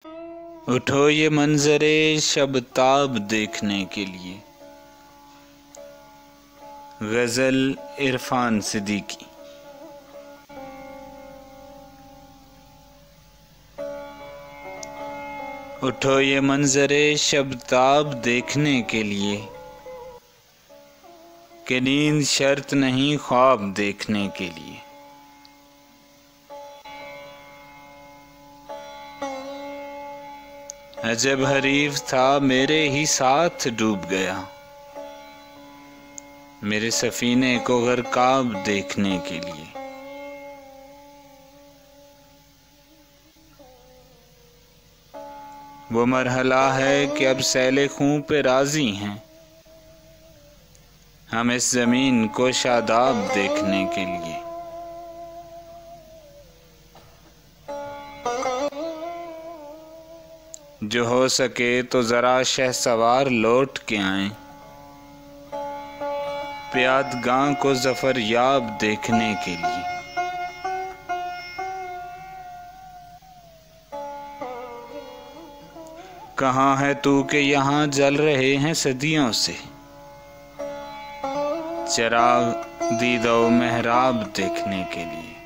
उठो ये मंजरे शबताब देखने के लिए। गज़ल इरफान सिद्दीकी। उठो ये मंजरे शबताब देखने के लिए कि नींद शर्त नहीं ख्वाब देखने के लिए। अजब हरीफ था मेरे ही साथ डूब गया, मेरे सफीने को गरकाब देखने के लिए। वो मरहला है कि अब सैले खूं पे राजी हैं हम इस जमीन को शादाब देखने के लिए। जो हो सके तो जरा शहसवार लौट के आएं, प्यादगां को जफर याब देखने के लिए। कहाँ है तू कि यहाँ जल रहे हैं सदियों से चिराग दीदो मेहराब देखने के लिए।